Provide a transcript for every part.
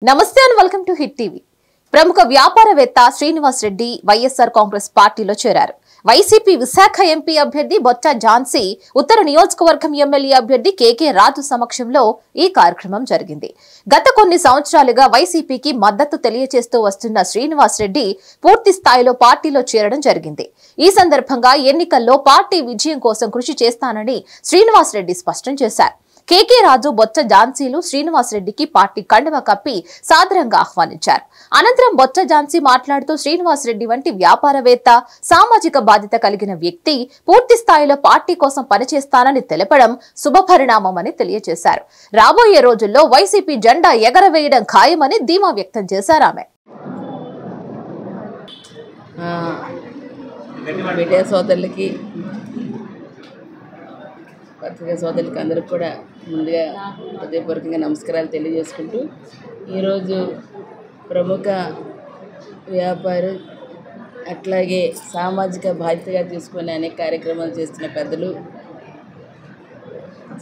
నమస్తే and welcome to hit TV. ప్రముఖ వ్యాపారవేత్త శ్రీనివాస్ రెడ్డి వైఎస్ఆర్ కాంగ్రెస్ పార్టీలో చేరారు. వైసీపీ విశాఖ ఎంపీ అభ్యర్థి బొత్స ఝాన్సీ, ఉత్తర నియోజకవర్గం ఎమ్మెల్యే అభ్యర్థి కేకే రాజు సమక్షంలో ఈ కార్యక్రమం జరిగింది. గత కొన్ని సంవత్సరాలుగా వైసీపీకి మద్దతు తెలియజేస్తూ వస్తున్న శ్రీనివాస్ రెడ్డి పూర్తి స్థాయిలో పార్టీలో చేరడం జరిగింది. ఈ సందర్భంగా ఎన్నికల్లో పార్టీ విజయం కోసం కృషి చేస్తానని శ్రీనివాస్ రెడ్డి స్పష్టం చేశారు. కేకే రాజు, బొత్స ఝాన్సీలు శ్రీనివాస్ రెడ్డికి పార్టీ కండువా కప్పి సాదరంగా ఆహ్వానించారు. అనంతరం బొత్స ఝాన్సీ మాట్లాడుతూ శ్రీనివాస్ రెడ్డి వంటి వ్యాపారవేత్త, సామాజిక బాధ్యత కలిగిన వ్యక్తి పూర్తి స్థాయిలో పార్టీ కోసం పనిచేస్తానని తెలపడం శుభపరిణామమని తెలియజేశారు. రాబోయే రోజుల్లో వైసీపీ జెండా ఎగరవేయడం ఖాయమని ధీమా వ్యక్తం చేశారు. ఆమె మీడియా సోదరులకి, పత్రికా సోదరులకి అందరికి కూడా ముందుగా హృదయపూర్వకంగా నమస్కారాలు తెలియజేసుకుంటూ, ఈరోజు ప్రముఖ వ్యాపారి అట్లాగే సామాజిక బాధ్యతగా తీసుకునే అనేక కార్యక్రమాలు చేస్తున్న పెద్దలు,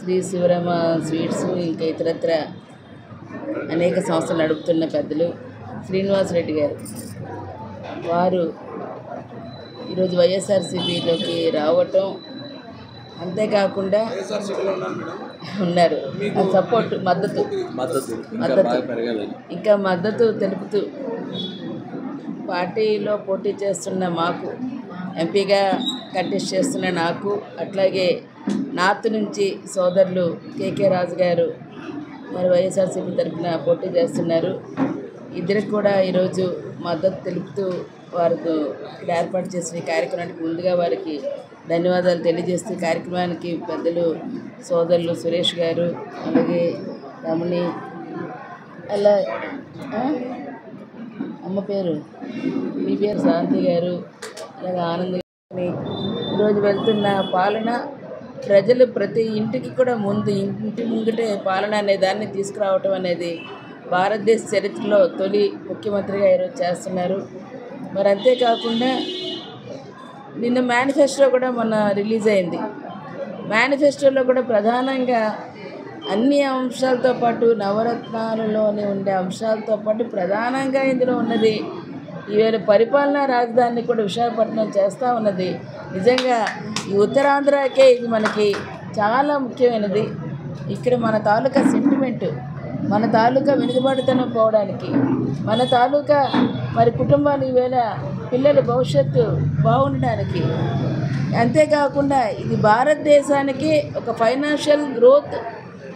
శ్రీ శివరామ స్వీట్స్, ఇంకా ఇతరత్ర అనేక సంస్థలు నడుపుతున్న పెద్దలు శ్రీనివాస్ రెడ్డి గారు, వారు ఈరోజు వైఎస్ఆర్సీపీలోకి రావటం, అంతేకాకుండా ఉన్నారు సపోర్ట్ మద్దతు ఇంకా మద్దతు తెలుపుతూ పార్టీలో పోటీ చేస్తున్న మాకు, ఎంపీగా కంటెస్ట్ చేస్తున్న నాకు, అట్లాగే నార్త్ నుంచి సోదరులు కేకే రాజు గారు మరి వైఎస్ఆర్సీపీ తరఫున పోటీ చేస్తున్నారు. ఇద్దరికి కూడా ఈరోజు మద్దతు తెలుపుతూ వారికి ఇక్కడ ఏర్పాటు చేసిన ఈ కార్యక్రమానికి ముందుగా వారికి ధన్యవాదాలు తెలియజేస్తూ, కార్యక్రమానికి పెద్దలు సోదరులు సురేష్ గారు, అలాగే రమణి, అలా అమ్మ పేరు మీ పేరు శాంతి గారు, అలాగే ఆనంద్ గారిని, ఈరోజు వెళ్తున్న పాలన ప్రజలు ప్రతి ఇంటికి కూడా ఇంటి ముంగటే పాలన అనే దాన్ని తీసుకురావటం అనేది భారతదేశ చరిత్రలో తొలి ముఖ్యమంత్రిగా ఈరోజు చేస్తున్నారు. మరి అంతేకాకుండా నిన్న మేనిఫెస్టో కూడా మొన్న రిలీజ్ అయింది. మేనిఫెస్టోలో కూడా ప్రధానంగా అన్ని అంశాలతో పాటు, నవరత్నాలలోని ఉండే అంశాలతో పాటు ప్రధానంగా ఇందులో ఉన్నది ఈవేళ పరిపాలనా రాజధానిని కూడా విశాఖపట్నం చేస్తూ ఉన్నది. నిజంగా ఈ ఉత్తరాంధ్రకే ఇది మనకి చాలా ముఖ్యమైనది. ఇక్కడ మన తాలూకా సెంటిమెంటు, మన తాలూకా వెనుకబడితనం పోవడానికి, మన తాలూకా మరి కుటుంబాలు ఈవేళ పిల్లల భవిష్యత్తు బాగుండడానికి, అంతేకాకుండా ఇది భారతదేశానికి ఒక ఫైనాన్షియల్ గ్రోత్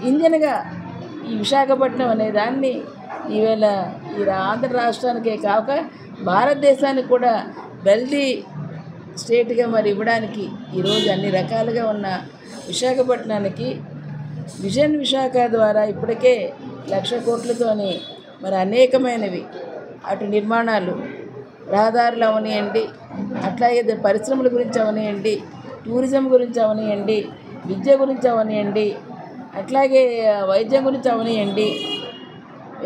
ఇంజన్గా ఈ విశాఖపట్నం అనే దాన్ని ఈవేళ ఈ ఆంధ్ర రాష్ట్రానికే కాక భారతదేశానికి కూడా వెల్దీ స్టేట్గా మరి ఇవ్వడానికి ఈరోజు అన్ని రకాలుగా ఉన్న విశాఖపట్నానికి విజన్ విశాఖ ద్వారా ఇప్పటికే 1,00,000 కోట్లతోని మరి అనేకమైనవి, అటు నిర్మాణాలు, రహదారులు అవనియండి, అట్లాగే పరిశ్రమల గురించి అవనియండి, టూరిజం గురించి అవనియండి, విద్య గురించి అవనియండి, అట్లాగే వైద్యం గురించి అవనియండి,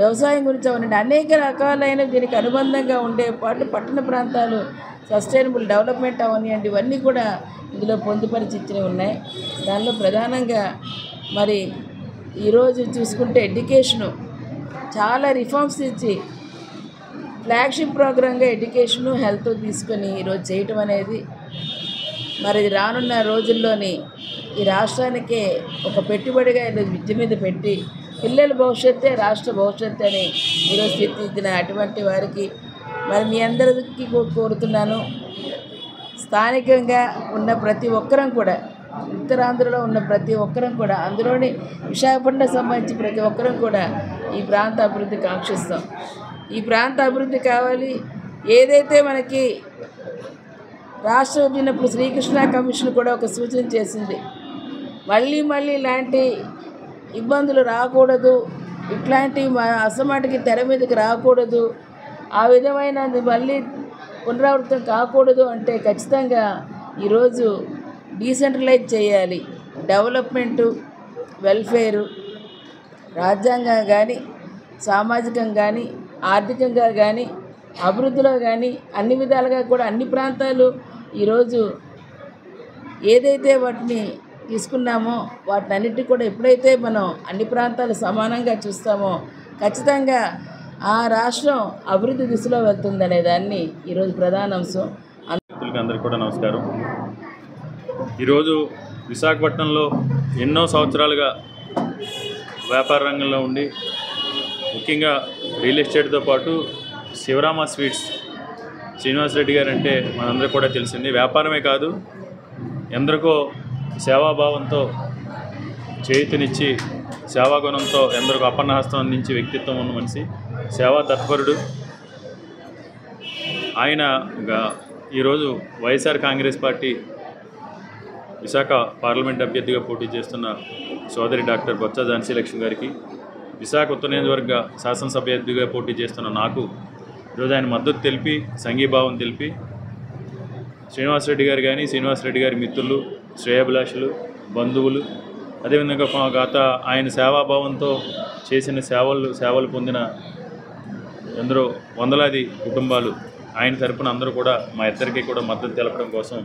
వ్యవసాయం గురించి అవనియండి, అనేక రకాలైన దీనికి అనుబంధంగా ఉండే పాటు పట్టణ ప్రాంతాలు, సస్టైనబుల్ డెవలప్మెంట్ అవనియండి, ఇవన్నీ కూడా ఇందులో పొందుపరిచి ఇచ్చినవి ఉన్నాయి. దానిలో ప్రధానంగా మరి ఈరోజు చూసుకుంటే ఎడ్యుకేషను చాలా రిఫార్మ్స్ ఇచ్చి ఫ్లాగ్షిప్ ప్రోగ్రామ్గా ఎడ్యుకేషను, హెల్త్ తీసుకొని ఈరోజు చేయటం అనేది మరి రానున్న రోజుల్లోని ఈ రాష్ట్రానికే ఒక పెట్టుబడిగా ఈరోజు విద్య మీద పెట్టి పిల్లల భవిష్యత్తే రాష్ట్ర భవిష్యత్తు అని ఈరోజు తీర్చిదిద్దిన అటువంటి వారికి మరి మీ అందరికీ కోరుతున్నాను, స్థానికంగా ఉన్న ప్రతి ఒక్కరం కూడా, ఉత్తరాంధ్రలో ఉన్న ప్రతి ఒక్కరం కూడా, అందులోని విశాఖపట్నం సంబంధించి ప్రతి ఒక్కరం కూడా ఈ ప్రాంత అభివృద్ధి కాంక్షిస్తాం. ఈ ప్రాంత అభివృద్ధి కావాలి. ఏదైతే మనకి రాష్ట్ర విభజనప్పుడు శ్రీకృష్ణ కమిషన్ కూడా ఒక సూచన చేసింది, మళ్ళీ ఇలాంటి ఇబ్బందులు రాకూడదు, ఇట్లాంటి అసమాటికి తెర మీదకి రాకూడదు, ఆ విధమైనది మళ్ళీ పునరావృతం కాకూడదు అంటే ఖచ్చితంగా ఈరోజు డీసెంట్రలైజ్ చేయాలి. డెవలప్మెంటు, వెల్ఫేరు, రాజ్యాంగం కానీ, సామాజికంగా కానీ, ఆర్థికంగా కానీ, అభివృద్ధిలో కానీ అన్ని విధాలుగా కూడా అన్ని ప్రాంతాలు ఈరోజు ఏదైతే వాటిని తీసుకున్నామో వాటినన్నిటికీ కూడా ఎప్పుడైతే మనం అన్ని ప్రాంతాలు సమానంగా చూస్తామో ఖచ్చితంగా ఆ రాష్ట్రం అభివృద్ధి దిశలో వెళ్తుందనే దాన్ని ఈరోజు ప్రధాన అంశం. అందరికీ కూడా నమస్కారం. ఈరోజు విశాఖపట్నంలో ఎన్నో సంవత్సరాలుగా వ్యాపార రంగంలో ఉండి ముఖ్యంగా రియల్ ఎస్టేట్తో పాటు శివరామ స్వీట్స్ శ్రీనివాసరెడ్డి గారు అంటే మనందరికీ కూడా తెలిసింది. వ్యాపారమే కాదు, ఎందరికో సేవాభావంతో చేతినిచ్చి సేవాగుణంతో ఎందరికో అపన్నహస్తం అందించి వ్యక్తిత్వం ఉన్న మనిషి, సేవా తత్పరుడు. ఆయన ఈరోజు వైఎస్ఆర్ కాంగ్రెస్ పార్టీ విశాఖ పార్లమెంట్ అభ్యర్థిగా పోటీ చేస్తున్న సోదరి డాక్టర్ బొత్స ఝాన్సీ లక్ష్మి గారికి, విశాఖ ఉత్తర నియోజకవర్గ శాసనసభ్యర్థిగా పోటీ చేస్తున్న నాకు ఈరోజు ఆయన మద్దతు తెలిపి సంఘీభావం తెలిపి శ్రీనివాసరెడ్డి గారు కానీ శ్రీనివాసరెడ్డి గారి మిత్రులు, శ్రేయాభిలాషులు, బంధువులు, అదేవిధంగా గత ఆయన సేవాభావంతో చేసిన సేవలు పొందిన ఎందరో వందలాది కుటుంబాలు ఆయన తరపున అందరూ కూడా మా ఇద్దరికి కూడా మద్దతు తెలపడం కోసం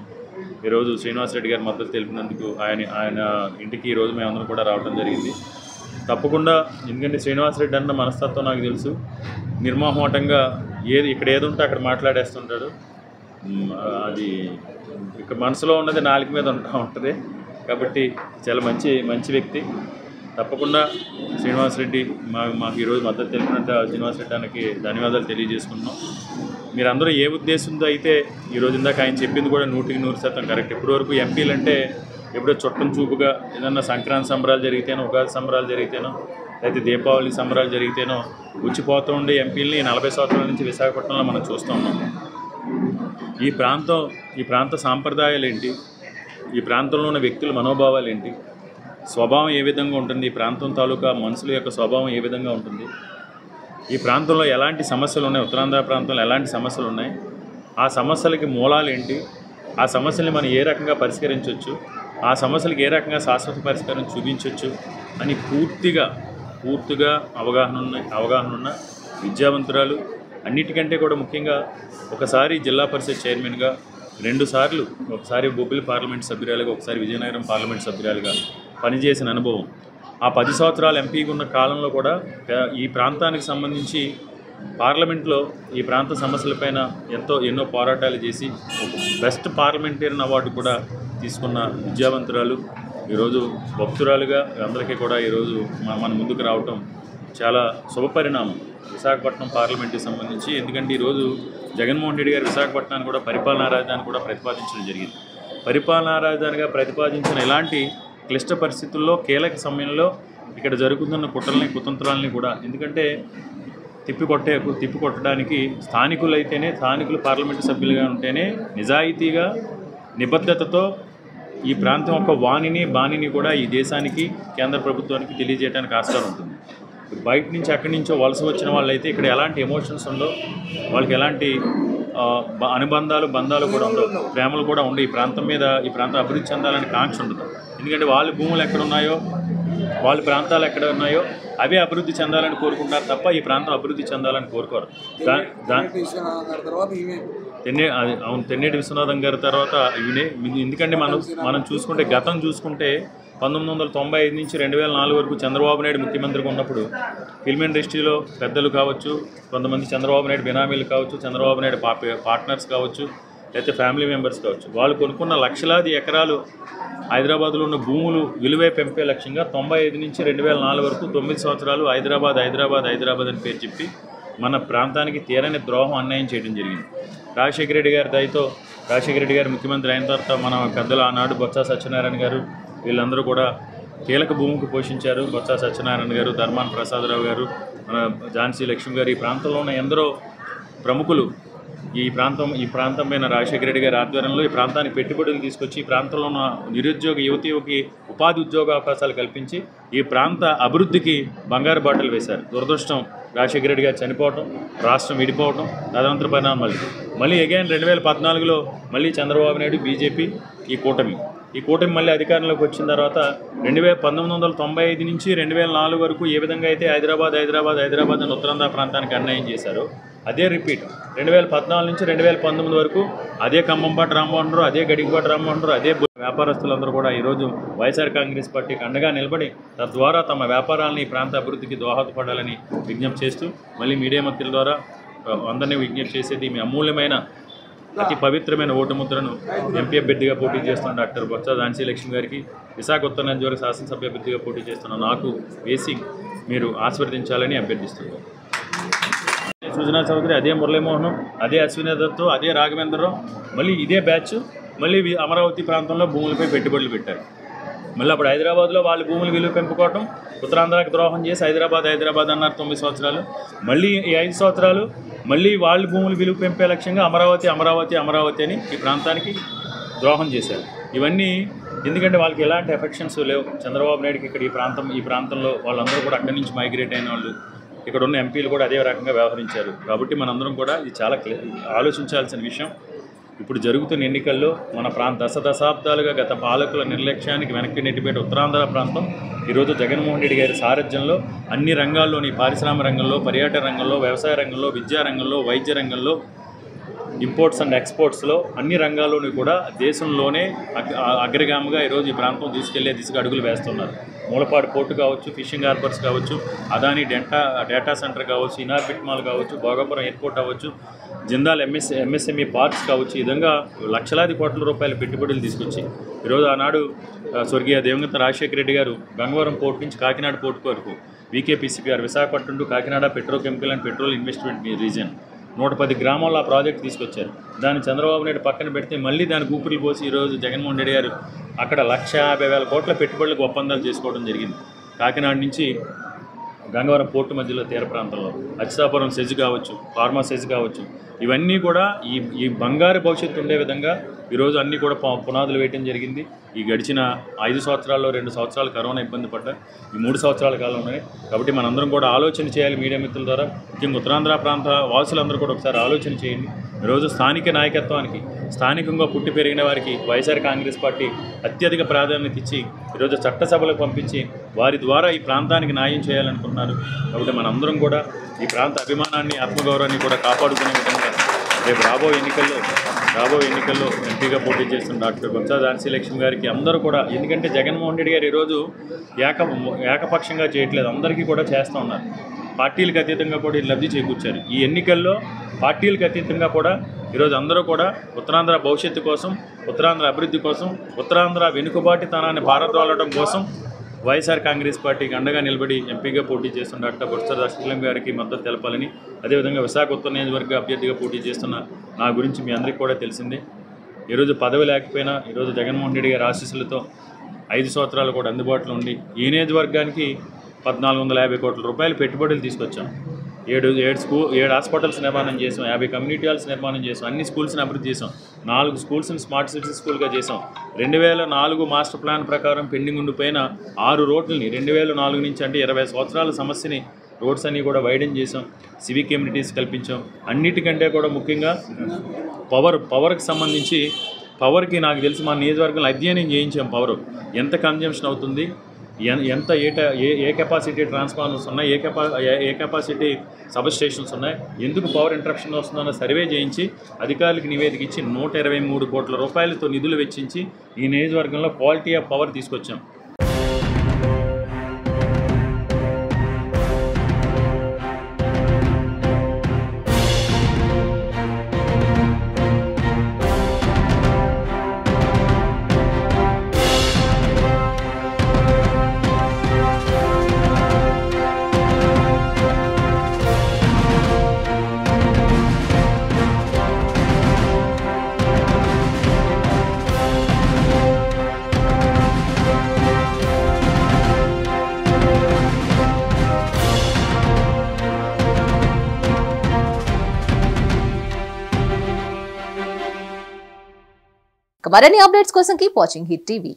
ఈరోజు శ్రీనివాసరెడ్డి గారు మద్దతు తెలిపినందుకు ఆయన ఇంటికి ఈరోజు మేమందరం కూడా రావడం జరిగింది. తప్పకుండా, ఎందుకంటే శ్రీనివాసరెడ్డి అన్న మనస్తత్వం నాకు తెలుసు. నిర్మోహమాటంగా ఇక్కడ ఏది ఉంటే అక్కడ మాట్లాడేస్తుంటాడు. అది ఇక్కడ మనసులో ఉన్నది నాలుగు మీద ఉంటుంది. కాబట్టి చాలా మంచి వ్యక్తి. తప్పకుండా శ్రీనివాసరెడ్డి మాకు ఈరోజు మద్దతు తెలిపినంత శ్రీనివాసరెడ్డి అన్నకి ధన్యవాదాలు తెలియజేసుకుంటున్నాం. మీరందరూ ఏ ఉద్దేశంతో అయితే ఈరోజు ఇందాక ఆయన చెప్పింది కూడా 100% కరెక్ట్. ఇప్పటివరకు ఎంపీలు అంటే ఎప్పుడో చుట్టం చూపుగా ఏదన్నా సంక్రాంతి సంబరాలు జరిగితేనో, ఉగాది సంబరాలు జరిగితేనో, లేకపోతే దీపావళి సంబరాలు జరిగితేనో వచ్చిపోతూ ఉండే ఎంపీలని 40 సంవత్సరాల నుంచి విశాఖపట్నంలో మనం చూస్తూ ఉన్నాం. ఈ ప్రాంత సాంప్రదాయాలు ఏంటి, ఈ ప్రాంతంలో ఉన్న వ్యక్తుల మనోభావాలు ఏంటి, స్వభావం ఏ విధంగా ఉంటుంది, ఈ ప్రాంతం తాలూకా మనుషుల యొక్క స్వభావం ఏ విధంగా ఉంటుంది, ఈ ప్రాంతంలో ఎలాంటి సమస్యలు ఉన్నాయి, ఉత్తరాంధ్ర ప్రాంతంలో ఎలాంటి సమస్యలు ఉన్నాయి, ఆ సమస్యలకి మూలాలు ఏంటి, ఆ సమస్యల్ని మనం ఏ రకంగా పరిష్కరించవచ్చు, ఆ సమస్యలకు ఏ రకంగా శాశ్వత పరిష్కారం చూపించవచ్చు అని పూర్తిగా అవగాహన ఉన్న విద్యావంతురాలు. అన్నిటికంటే కూడా ముఖ్యంగా ఒకసారి జిల్లా పరిషత్ చైర్మన్గా, 2 సార్లు, ఒకసారి బొబ్బిలి పార్లమెంట్ సభ్యురాలుగా, ఒకసారి విజయనగరం పార్లమెంట్ సభ్యురాలుగా పనిచేసిన అనుభవం. ఆ 10 సంవత్సరాలు ఎంపీగా ఉన్న కాలంలో కూడా ఈ ప్రాంతానికి సంబంధించి పార్లమెంట్లో ఈ ప్రాంత సమస్యలపైన ఎన్నో పోరాటాలు చేసి బెస్ట్ పార్లమెంటేరియన్ అవార్డు కూడా తీసుకున్న విద్యావంతురాలు. ఈరోజు భక్తురాలుగా అందరికీ కూడా ఈరోజు మన ముందుకు రావటం చాలా శుభపరిణామం విశాఖపట్నం పార్లమెంట్కి సంబంధించి. ఎందుకంటే ఈరోజు జగన్మోహన్ రెడ్డి గారు విశాఖపట్నాన్ని కూడా పరిపాలనా రాజధాని కూడా ప్రతిపాదించడం జరిగింది. పరిపాలనా రాజధానిగా ప్రతిపాదించిన ఇలాంటి క్లిష్ట పరిస్థితుల్లో, కీలక సమయంలో ఇక్కడ జరుగుతున్న కుతంత్రాలని కూడా, ఎందుకంటే తిప్పికొట్టడానికి స్థానికులు పార్లమెంటు సభ్యులుగా ఉంటేనే నిజాయితీగా, నిబద్ధతతో ఈ ప్రాంతం యొక్క బాణిని కూడా ఈ దేశానికి, కేంద్ర ప్రభుత్వానికి తెలియజేయడానికి ఆస్కారం ఉంటుంది. బయట నుంచి అక్కడి నుంచో వలస వచ్చిన వాళ్ళైతే ఇక్కడ ఎలాంటి ఎమోషన్స్ ఉండవు, వాళ్ళకి ఎలాంటి బంధాలు కూడా ఉండవు, ప్రేమలు కూడా ఉండవు. ఈ ప్రాంతం అభివృద్ధి చెందాలని కాంక్ష ఉండదు. ఎందుకంటే వాళ్ళ భూములు ఎక్కడ ఉన్నాయో, వాళ్ళ ప్రాంతాలు ఎక్కడ ఉన్నాయో అవే అభివృద్ధి చెందాలని కోరుకుంటారు తప్ప ఈ ప్రాంతం అభివృద్ధి చెందాలని కోరుకోరు. తెన్నేటి విశ్వనాథం గారి తర్వాత ఇవినే. ఎందుకంటే మనం చూసుకుంటే, గతం చూసుకుంటే 1995 నుంచి 2004 వరకు చంద్రబాబు నాయుడు ముఖ్యమంత్రిగా ఉన్నప్పుడు ఫిల్మ్ ఇండస్ట్రీలో పెద్దలు కావచ్చు, కొంతమంది చంద్రబాబు నాయుడు బినామీలు కావచ్చు, చంద్రబాబు నాయుడు పార్ట్నర్స్ కావచ్చు, లేకపోతే ఫ్యామిలీ మెంబర్స్ కావచ్చు, వాళ్ళు కొనుక్కున్న లక్షలాది ఎకరాలు హైదరాబాద్లో ఉన్న భూములు విలువే పెంపే లక్ష్యంగా 95 నుంచి 2004 వరకు 9 సంవత్సరాలు హైదరాబాద్ అని పేరు చెప్పి మన ప్రాంతానికి తీరని ద్రోహం, అన్యాయం చేయడం జరిగింది. రాజశేఖర రెడ్డి గారి దయతో, రాజశేఖర రెడ్డి గారు ముఖ్యమంత్రి అయిన తర్వాత మన పెద్దలు ఆనాడు బొత్స సత్యనారాయణ గారు వీళ్ళందరూ కూడా కీలక భూమికి పోషించారు. బొత్స సత్యనారాయణ గారు, ధర్మాన ప్రసాదరావు గారు, మన ఝాన్సీ లక్ష్మి గారు, ఈ ప్రాంతంలో ఉన్న ఎందరో ప్రముఖులు ఈ ప్రాంతం పైన రాజశేఖర రెడ్డి గారి ఆధ్వర్యంలో ఈ ప్రాంతానికి పెట్టుబడులు తీసుకొచ్చి ఈ ప్రాంతంలో ఉన్న నిరుద్యోగ యువతకి ఉపాధి ఉద్యోగ అవకాశాలు కల్పించి ఈ ప్రాంత అభివృద్ధికి బంగారు బాటలు వేశారు. దురదృష్టం, రాజశేఖర రెడ్డి గారు చనిపోవటం, రాష్ట్రం విడిపోవటం, తదనంతర పరిణామాలు. మళ్ళీ అగైన్ 2014లో మళ్ళీ చంద్రబాబు నాయుడు, బీజేపీ, ఈ కూటమి మళ్ళీ అధికారంలోకి వచ్చిన తర్వాత 1995 నుంచి 2004 వరకు ఏ విధంగా అయితే హైదరాబాద్ అని ఉత్తరాంధ్ర ప్రాంతానికి అన్యాయం చేశారో అదే రిపీట్ 2014 నుంచి 2019 వరకు అదే ఖమ్మంపాటి రామ్మోహన్ రావు, అదే గడిగిపాటి రామ్మోహన్ రావు, అదే వ్యాపారస్తులందరూ కూడా ఈరోజు వైఎస్ఆర్ కాంగ్రెస్ పార్టీకి అండగా నిలబడి తద్వారా తమ వ్యాపారాలని ప్రాంత అభివృద్ధికి దోహదపడాలని విజ్ఞప్తి చేస్తూ మళ్ళీ మీడియా మంత్రుల ద్వారా అందరినీ విజ్ఞప్తి చేసేది మీ అమూల్యమైన అతి పవిత్రమైన ఓటు ముద్రను ఎంపీ అభ్యర్థిగా పోటీ చేస్తున్న డాక్టర్ బొత్స ఝాన్సీ లక్ష్మి గారికి విశాఖ ఉత్తర నియోజకవర్గ శాసనసభ్య అభ్యర్థిగా పోటీ చేస్తున్న నాకు వేసి మీరు ఆశీర్వదించాలని అభ్యర్థిస్తున్నారు. సుజనా చౌదరి, అదే మురళీమోహన్, అదే అశ్విని దత్తు, అదే రాఘవేంద్రరావు, మళ్ళీ ఇదే బ్యాచ్ మళ్ళీ అమరావతి ప్రాంతంలో భూములపై పెట్టుబడులు పెట్టారు. మళ్ళీ అప్పుడు హైదరాబాద్లో వాళ్ళ భూములు విలువ పెంపుకోవటం, ఉత్తరాంధ్రాకి ద్రోహం చేసి హైదరాబాద్ అన్నారు 9 సంవత్సరాలు. మళ్ళీ ఈ 5 సంవత్సరాలు మళ్ళీ వాళ్ళ భూములు విలువ పెంపే లక్ష్యంగా అమరావతి అని ఈ ప్రాంతానికి ద్రోహం చేశారు. ఇవన్నీ ఎందుకంటే వాళ్ళకి ఎలాంటి ఎఫెక్షన్స్ లేవు. చంద్రబాబు నాయుడుకి ఇక్కడ ఈ ప్రాంతంలో వాళ్ళందరూ కూడా అక్కడి నుంచి మైగ్రేట్ అయిన వాళ్ళు, ఇక్కడ ఉన్న ఎంపీలు కూడా అదే రకంగా వ్యవహరించారు. కాబట్టి మనందరం కూడా ఇది చాలా ఆలోచించాల్సిన విషయం. ఇప్పుడు జరుగుతున్న ఎన్నికల్లో మన దశాబ్దాలుగా గత పాలకుల నిర్లక్ష్యానికి వెనక్కి నెట్టిపెట్టే ఉత్తరాంధ్ర ప్రాంతం ఈరోజు జగన్మోహన్ రెడ్డి గారి సారథ్యంలో అన్ని రంగాల్లోని పారిశ్రామిక రంగంలో, పర్యాటక రంగంలో, వ్యవసాయ రంగంలో, విద్యా రంగంలో, వైద్య రంగంలో, ఇంపోర్ట్స్ అండ్ ఎక్స్పోర్ట్స్లో అన్ని రంగాల్లోనూ కూడా దేశంలోనే అగ్రగామిగా ఈరోజు ఈ ప్రాంతం తీసుకెళ్లే దిశగా అడుగులు వేస్తున్నారు. మూలపాడు పోర్టు కావచ్చు, ఫిషింగ్ హార్బర్స్ కావచ్చు, అదాని డేటా సెంటర్ కావచ్చు, ఇనార్బిట్ మాల్ కావచ్చు, భోగాపురం ఎయిర్పోర్ట్ అవ్వచ్చు, జిందాల్ ఎంఎస్ఎంఈ పార్క్స్ కావచ్చు, ఈ విధంగా లక్షలాది కోట్ల రూపాయల పెట్టుబడులు తీసుకొచ్చి ఈరోజు ఆనాడు స్వర్గీయ దివంగత రాజశేఖర రెడ్డి గారు గంగవరం పోర్టు నుంచి కాకినాడ పోర్టు వరకు VKPCPR Visakhapatnam to Kakinada petrochemical and petrol investment region 110 గ్రామాల్లో ఆ ప్రాజెక్ట్ తీసుకొచ్చారు. దాన్ని చంద్రబాబు నాయుడు పక్కన పెడితే మళ్ళీ దాని ఊపిరి పోసి ఈరోజు జగన్మోహన్ రెడ్డి గారు అక్కడ 1,50,000 కోట్ల పెట్టుబడులకు ఒప్పందాలు చేసుకోవడం జరిగింది. కాకినాడ నుంచి గంగవరం పోర్టు మధ్యలో తీర ప్రాంతంలో అచ్యుతాపురం సెజ్ కావచ్చు, ఫార్మా సెజ్ కావచ్చు, ఇవన్నీ కూడా ఈ బంగారు భవిష్యత్తు ఉండే విధంగా ఈరోజు అన్నీ కూడా పునాదులు వేయడం జరిగింది. ఈ గడిచిన 5 సంవత్సరాల్లో 2 సంవత్సరాలు కరోనా ఇబ్బంది పడ్డాయి, ఈ 3 సంవత్సరాల కాలం ఉన్నాయి. కాబట్టి మనందరం కూడా ఆలోచన చేయాలి. మీడియా మిత్రుల ద్వారా ముఖ్యంగా ఉత్తరాంధ్ర ప్రాంత వాసులందరూ కూడా ఒకసారి ఆలోచన చేయండి. ఈరోజు స్థానిక నాయకత్వానికి, స్థానికంగా పుట్టి పెరిగిన వారికి వైఎస్ఆర్ కాంగ్రెస్ పార్టీ అత్యధిక ప్రాధాన్యత ఇచ్చి ఈరోజు చట్టసభలకు పంపించి వారి ద్వారా ఈ ప్రాంతానికి న్యాయం చేయాలనుకుంటున్నారు. కాబట్టి మనందరం కూడా ఈ ప్రాంత అభిమానాన్ని, ఆత్మగౌరవాన్ని కూడా కాపాడుకునే విధంగా రేపు రాబోయే ఎన్నికల్లో ఎంపీగా పోటీ చేస్తున్న డాక్టర్ బొత్స ఝాన్సీ లక్ష్మి గారికి అందరూ కూడా, ఎందుకంటే జగన్మోహన్ రెడ్డి గారు ఈరోజు ఏకపక్షంగా చేయట్లేదు, అందరికీ కూడా చేస్తూ ఉన్నారు. పార్టీలకు అతీతంగా కూడా లబ్ధి చేకూర్చారు. ఈ ఎన్నికల్లో పార్టీలకు అతీతంగా కూడా ఈరోజు అందరూ కూడా ఉత్తరాంధ్ర భవిష్యత్తు కోసం, ఉత్తరాంధ్ర అభివృద్ధి కోసం, ఉత్తరాంధ్ర వెనుకబాటుతనాన్ని పారద్రోలడం కోసం వైఎస్ఆర్ కాంగ్రెస్ పార్టీకి అండగా నిలబడి ఎంపీగా పోటీ చేస్తున్న డాక్టర్ బొత్స ఝాన్సీ గారికి మద్దతు తెలపాలని, అదేవిధంగా విశాఖ ఉత్తర నియోజకవర్గ అభ్యర్థిగా పోటీ చేస్తున్న నా గురించి మీ అందరికీ కూడా తెలిసిందే. ఈరోజు పదవి లేకపోయినా ఈరోజు జగన్మోహన్ రెడ్డి గారి ఆశీస్సులతో 5 సంవత్సరాలు కూడా అందుబాటులో ఉండి ఈ నియోజకవర్గానికి 1,450 కోట్ల రూపాయలు పెట్టుబడులు తీసుకొచ్చాం. 7 హాస్పిటల్స్ నిర్మాణం చేసాం, 50 కమ్యూనిటీ హాల్స్ నిర్మాణం చేసాం, అన్ని స్కూల్స్ని అభివృద్ధి చేసాం, 4 స్కూల్స్ని స్మార్ట్ సిటీ స్కూల్గా చేసాం. 2004 మాస్టర్ ప్లాన్ ప్రకారం పెండింగ్ ఉండిపోయిన 6 రోడ్లని 2004 నుంచి, అంటే 20 సంవత్సరాల సమస్యని రోడ్స్ అన్నీ కూడా వైడెన్ చేసాం, సివిక్ కమ్యూనిటీస్ కల్పించాం. అన్నిటికంటే కూడా ముఖ్యంగా పవర్కి సంబంధించి పవర్కి నాకు తెలిసి మా నియోజకవర్గంలో అధ్యయనం చేయించాం. పవర్ ఎంత కన్జంప్షన్ అవుతుంది, ఎంత ఏ కెపాసిటీ ట్రాన్స్ఫార్మర్స్ ఉన్నాయి, ఏ కెపాసిటీ సబ్ స్టేషన్స్ ఉన్నాయి, ఎందుకు పవర్ ఇంటరప్షన్ వస్తుందన్న సర్వే చేయించి అధికారులకు నివేదిక ఇచ్చి 123 కోట్ల రూపాయలతో నిధులు వెచ్చించి ఈ నియోజకవర్గంలో క్వాలిటీ ఆఫ్ పవర్ తీసుకొచ్చాం. మరిన్ని అప్డేట్స్ కోసం కీప్ వాచింగ్ హిట్ టీవీ.